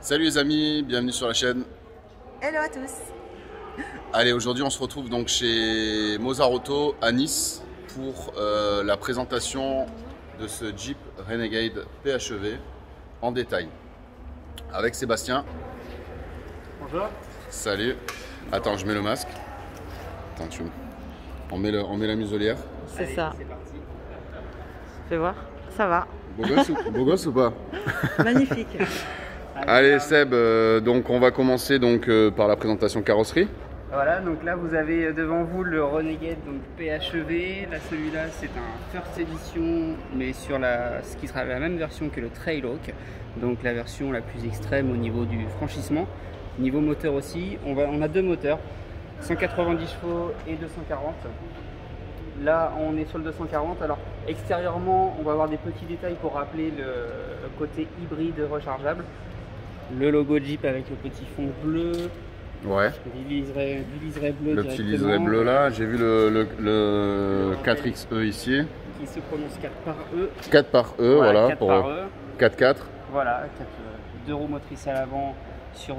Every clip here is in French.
Salut les amis, bienvenue sur la chaîne. Hello à tous. Allez, aujourd'hui on se retrouve donc chez Mozart Auto à Nice pour la présentation de ce Jeep Renegade PHEV en détail avec Sébastien. Bonjour. Salut. Attends, je mets le masque. Attends, on met la muselière. C'est Allez, ça. c'est parti. Fais voir. Ça va. Beau gosse ou pas? Magnifique. Allez Seb, donc on va commencer par la présentation carrosserie. Voilà, donc là vous avez devant vous le Renegade donc PHEV. Là celui-là c'est un First Edition mais sur ce qui sera la même version que le Trailhawk. Donc la version la plus extrême au niveau du franchissement. Niveau moteur aussi, on a deux moteurs, 190 chevaux et 240. Là on est sur le 240. Alors extérieurement on va avoir des petits détails pour rappeler le côté hybride rechargeable. Le logo Jeep avec le petit fond bleu. Ouais. Du liseré bleu. Le petit liseré bleu là, j'ai vu le 4XE ici. Qui se prononce 4 par E. 4 par E, voilà, 4 pour par E. 4x4. Voilà, 2 roues motrices à l'avant sur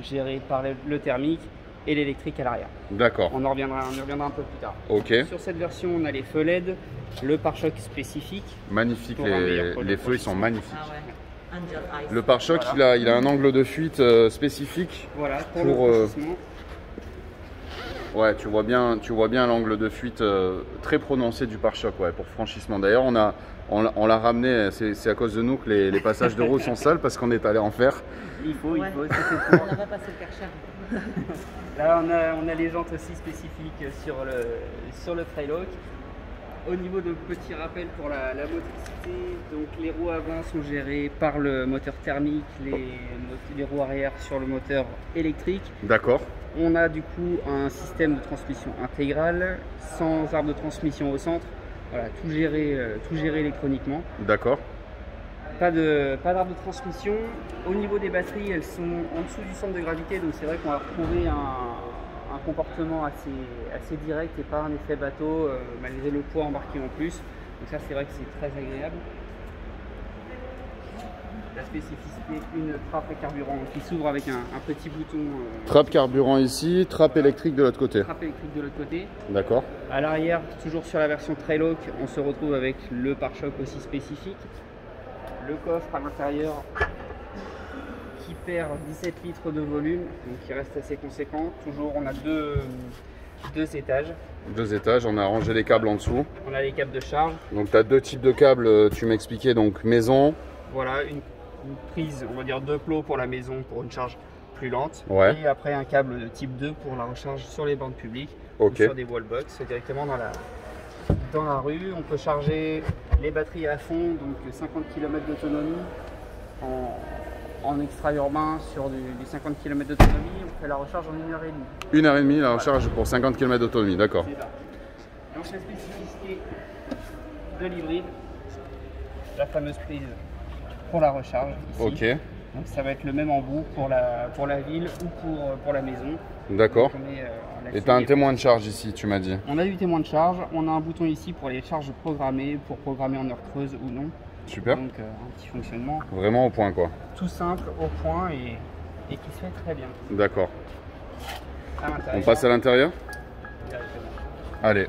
géré par le thermique et l'électrique à l'arrière. D'accord. On y reviendra un peu plus tard. Ok. Sur cette version, on a les feux LED, le pare-choc spécifique. Magnifique, Pour un meilleur les feux ils sont magnifiques. Ah ouais. Angel Eyes. Le pare-choc Voilà. il a un angle de fuite spécifique. Voilà, pour Pour, le franchissement. Ouais, tu vois bien l'angle de fuite très prononcé du pare-choc, ouais, pour franchissement. D'ailleurs, on l'a ramené, c'est à cause de nous que les passages de roue sont sales parce qu'on est allé en faire. Il faut, Ouais. c'est fait pour. On n'a pas passé le Karcher. Là, on a les jantes aussi spécifiques sur le Trailhawk. Au niveau de petits rappels pour la motricité, donc les roues avant sont gérées par le moteur thermique, les roues arrière sur le moteur électrique. D'accord. On a du coup un système de transmission intégrale, sans arbre de transmission au centre. Voilà, tout géré électroniquement. D'accord. Pas d'arbre de transmission. Au niveau des batteries, elles sont en dessous du centre de gravité, donc c'est vrai qu'on va retrouver un comportement assez direct et pas un effet bateau, malgré le poids embarqué en plus. Donc ça c'est vrai que c'est très agréable. La spécificité, une trappe à carburant qui s'ouvre avec un petit bouton. Trappe carburant ici, trappe électrique de l'autre côté. Trappe électrique de l'autre côté. D'accord. À l'arrière, toujours sur la version Trailhawk, on se retrouve avec le pare-choc aussi spécifique. Le coffre à l'intérieur qui perd 17 litres de volume, donc qui reste assez conséquent. Toujours, on a deux étages. 2 étages, on a rangé les câbles en dessous. On a les câbles de charge. Donc tu as 2 types de câbles, tu m'expliquais, donc maison. Voilà, une prise, on va dire 2 plots pour la maison pour une charge plus lente. Ouais. Et après un câble de type 2 pour la recharge sur les bornes publiques Ok. ou sur des wallbox directement dans la rue. On peut charger les batteries à fond, donc 50 km d'autonomie en extra-urbain sur du 50 km d'autonomie. On fait la recharge en 1h30. 1h30 la recharge pour 50 km d'autonomie, d'accord. C'est ça. Donc la spécificité de l'hybride, la fameuse prise pour la recharge ici. Ok, Donc ça va être le même embout pour la ville ou pour la maison. d'accord. Donc, Et tu as un témoin de charge ici, tu m'as dit. On a du témoin de charge, on a un bouton ici pour les charges programmées, pour programmer en heure creuse ou non. Super. Donc un petit fonctionnement Vraiment au point quoi. tout simple, au point et qui se fait très bien. D'accord. À l'intérieur, On passe à l'intérieur? directement. Allez.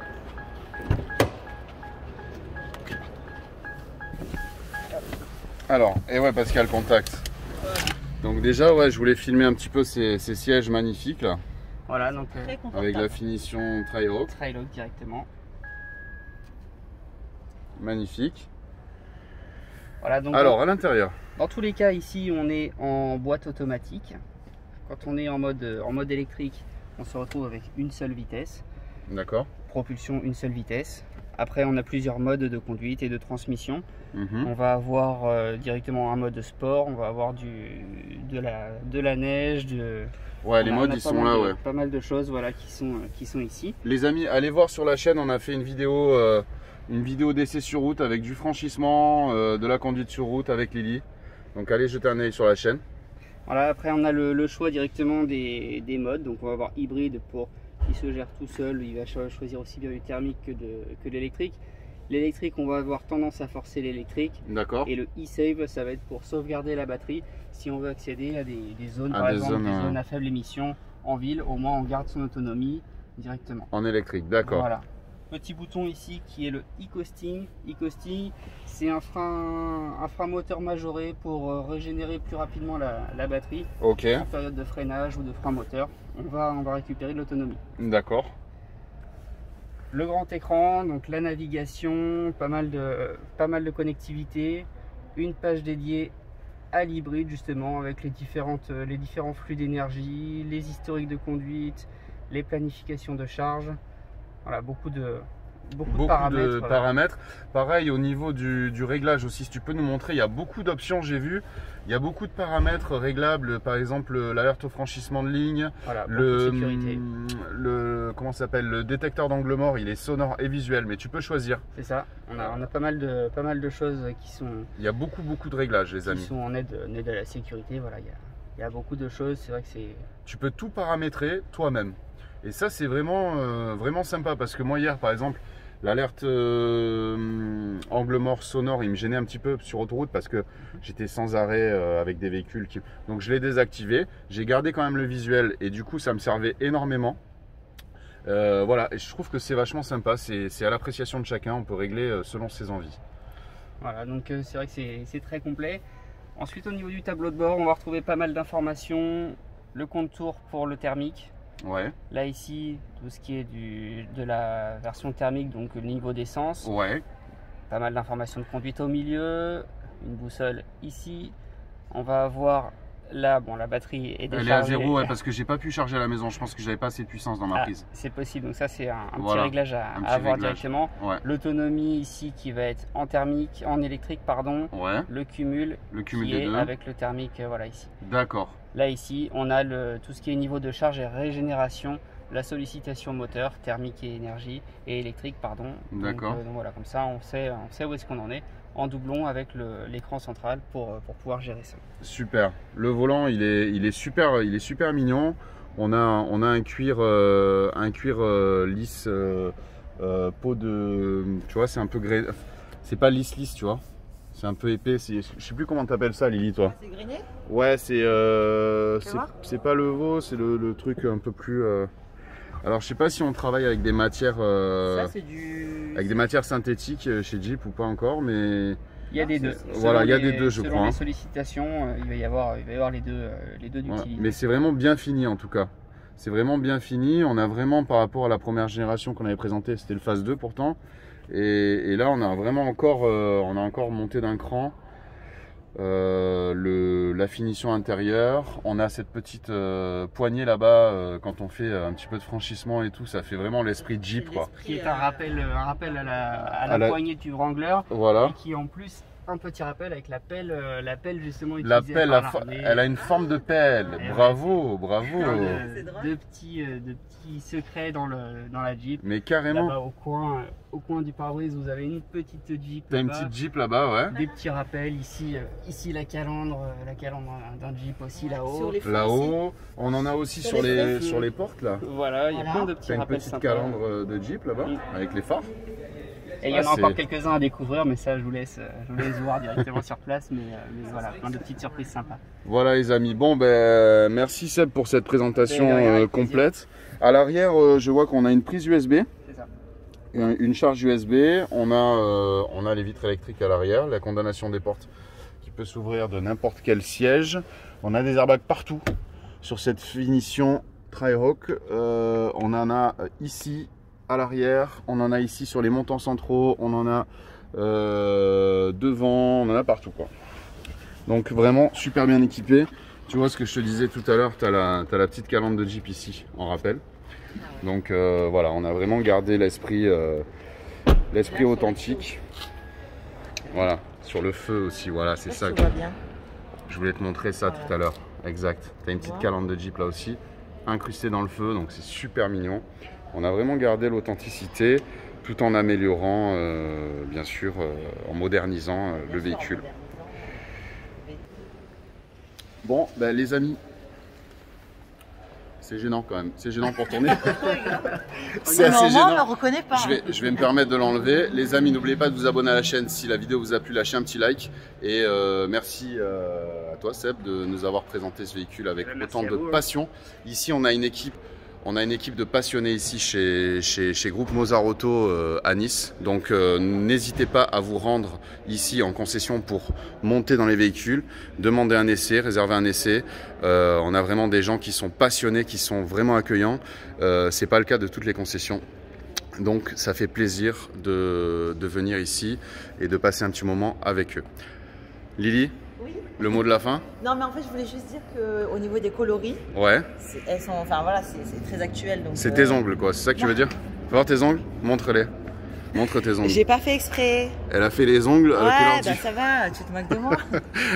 Alors, et ouais, parce qu'il y a le contact. Donc déjà, ouais, je voulais filmer un petit peu ces sièges magnifiques là, Voilà, donc Très confortable. avec la finition Trailhawk. Trailhawk directement. Magnifique. Voilà, donc Alors, à l'intérieur. dans tous les cas, ici, on est en boîte automatique. Quand on est en mode électrique, on se retrouve avec une seule vitesse. D'accord. Propulsion, une seule vitesse. Après, on a plusieurs modes de conduite et de transmission. Mhm. On va avoir directement un mode sport, on va avoir de la neige, Ouais, les on a modes ils pas sont mal là, de- ouais. pas mal de choses voilà, qui sont ici. Les amis, allez voir sur la chaîne, on a fait une vidéo d'essai sur route avec du franchissement, de la conduite sur route avec Lily. Donc allez jeter un œil sur la chaîne. Voilà, après, on a le choix directement des modes. Donc, on va avoir hybride pour qui se gère tout seul. Il va choisir aussi bien du thermique que de l'électrique. L'électrique, on va avoir tendance à forcer l'électrique. D'accord. Et le e-save, ça va être pour sauvegarder la batterie si on veut accéder à des zones, À par des exemple, zones, des zones à faible émission en ville, au moins on garde son autonomie directement. En électrique, d'accord. Voilà. Petit bouton ici qui est le e-coasting. E-coasting, c'est un frein moteur majoré pour régénérer plus rapidement la batterie. Ok, En période de freinage ou de frein moteur, on va récupérer de l'autonomie. d'accord. Le grand écran, donc la navigation, pas mal de connectivité, une page dédiée à l'hybride justement avec les différents flux d'énergie, les historiques de conduite, les planifications de charge. Voilà, beaucoup de paramètres. paramètres. Pareil au niveau du réglage aussi, si tu peux nous montrer, il y a beaucoup d'options, j'ai vu. Il y a beaucoup de paramètres réglables, par exemple l'alerte au franchissement de ligne, Voilà, beaucoup de sécurité. comment ça s'appelle, le détecteur d'angle mort, il est sonore et visuel, mais tu peux choisir. C'est ça, on a pas mal de choses Il y a beaucoup de réglages, les qui amis. sont en aide à la sécurité. Voilà, il y a beaucoup de choses, c'est vrai que c'est... Tu peux tout paramétrer toi-même. Et ça, c'est vraiment sympa parce que moi, hier, par exemple, l'alerte angle mort sonore, il me gênait un petit peu sur autoroute parce que j'étais sans arrêt avec des véhicules. Donc, je l'ai désactivé. J'ai gardé quand même le visuel et du coup, ça me servait énormément. Voilà, et je trouve que c'est vachement sympa. C'est à l'appréciation de chacun. On peut régler selon ses envies. Voilà, donc c'est vrai que c'est très complet. Ensuite, au niveau du tableau de bord, on va retrouver pas mal d'informations. Le contour pour le thermique. Ouais, Là ici, tout ce qui est de la version thermique, donc le niveau d'essence, ouais. pas mal d'informations de conduite au milieu, une boussole ici. On va avoir là, bon, la batterie est déchargée. Elle est à 0, ouais, parce que j'ai pas pu charger à la maison. Je pense que j'avais pas assez de puissance dans ma prise. C'est possible, donc ça c'est un Voilà, petit réglage à un petit avoir réglage. directement. Ouais, L'autonomie ici qui va être en électrique, pardon. ouais. Le cumul Le cumul qui des est deux. avec le thermique, voilà ici. D'accord. Là ici, on a tout ce qui est niveau de charge et régénération, la sollicitation moteur, thermique et énergie, et électrique, pardon. D'accord. Donc voilà, comme ça on sait où est-ce qu'on en est, en doublon avec l'écran central pour pouvoir gérer ça. Super. Le volant, il est super mignon. On a un cuir lisse, peau de, tu vois, c'est un peu gris. C'est pas lisse, tu vois. C'est un peu épais. Je sais plus comment t'appelles ça, Lily, toi. C'est grainé? Ouais, c'est voir c'est pas le veau, c'est le truc un peu plus. Alors, je sais pas si on travaille avec des matières Ça, c'est du. avec des matières synthétiques chez Jeep ou pas encore, mais Il y a des deux. Voilà, il y a des deux, je selon crois, les hein. sollicitations, il va y avoir les deux ouais. d'utilité. Mais c'est vraiment bien fini en tout cas. C'est vraiment bien fini. On a vraiment, par rapport à la première génération qu'on avait présentée, c'était le phase 2 pourtant. Et là, on a vraiment encore monté d'un cran. La finition intérieure, on a cette petite poignée là-bas quand on fait un petit peu de franchissement et tout, ça fait vraiment l'esprit Jeep, quoi. Qui est un rappel à la poignée du Wrangler, Voilà. et qui est en plus un petit rappel avec la pelle justement La utilisée pelle, par l'armée. elle a une forme de pelle. Et Bravo. Plein C'est drôle. de petits secrets dans la Jeep. Mais carrément. Là-bas au coin du pare-brise, vous avez une petite Jeep. T'as une là-bas. petite Jeep là-bas, ouais. Des petits rappels ici la calandre d'un Jeep aussi là-haut. Sur les freins aussi. Là-haut, on en a aussi Sur sur les les, sur les portes là. Voilà, il y a Voilà. plein de petits T'as une rappels petite sympas. calandre de Jeep là-bas, avec les phares. Et il y en a Ah, encore c'est- quelques-uns à découvrir, mais ça je vous laisse voir directement sur place. Mais voilà, plein de petites surprises sympas. Voilà les amis, bon ben merci Seb pour cette présentation De rien, avec complète. À l'arrière, je vois qu'on a une prise USB, C'est ça. une charge USB, on a les vitres électriques à l'arrière, la condamnation des portes qui peut s'ouvrir de n'importe quel siège. On a des airbags partout sur cette finition Tri-Hawk. On en a ici à l'arrière, on en a ici sur les montants centraux, on en a devant, on en a partout quoi. Donc vraiment super bien équipé. Tu vois ce que je te disais tout à l'heure, tu as la petite calandre de Jeep ici en rappel. Donc voilà, on a vraiment gardé l'esprit authentique. Voilà, sur le feu aussi, voilà, c'est ça. Tu vois bien. Je voulais te montrer ça tout à l'heure. Exact. Tu as une petite calandre de Jeep là aussi, incrustée dans le feu, donc c'est super mignon. On a vraiment gardé l'authenticité tout en améliorant, bien sûr, en modernisant le véhicule. Bon, ben, les amis, C'est gênant quand même. C'est gênant pour tourner. C'est assez Moi, on gênant. ne le reconnaît pas. Je vais me permettre de l'enlever. Les amis, n'oubliez pas de vous abonner à la chaîne si la vidéo vous a plu, lâchez un petit like. Et merci à toi Seb de nous avoir présenté ce véhicule avec autant de passion. Ici on a une équipe de passionnés ici chez Groupe Mozart Auto à Nice. Donc n'hésitez pas à vous rendre ici en concession pour monter dans les véhicules, demander un essai, réserver un essai. On a vraiment des gens qui sont passionnés, qui sont vraiment accueillants. C'est pas le cas de toutes les concessions. Donc ça fait plaisir de venir ici et de passer un petit moment avec eux. Lily, Oui. le mot de la fin? Non, mais en fait, je voulais juste dire qu'au niveau des coloris, Ouais. elles sont, enfin voilà, c'est très actuel. C'est tes ongles quoi, c'est ça que tu veux dire? Fais voir tes ongles, montre-les. Montre tes ongles. J'ai pas fait exprès. Elle a fait les ongles à la couleur Ouais, bah ça va, tu te moques de moi.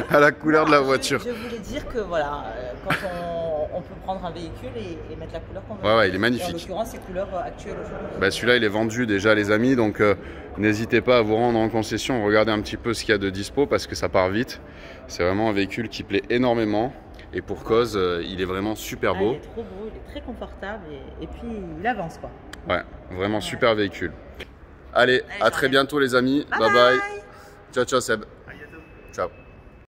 à la couleur de la voiture. Je voulais dire que voilà, quand on peut prendre un véhicule et mettre la couleur qu'on veut. Ouais, il est Et en magnifique. l'occurrence, c'est couleur actuelle aujourd'hui. Bah, celui-là, il est vendu déjà, les amis. Donc, n'hésitez pas à vous rendre en concession. Regardez un petit peu ce qu'il y a de dispo parce que ça part vite. C'est vraiment un véhicule qui plaît énormément. Et pour cause, il est vraiment super Ah, beau. il est trop beau, il est très confortable et puis il avance quoi. Ouais, vraiment super véhicule. Allez, à très bientôt, les amis. Bye bye. Ciao, ciao, Seb.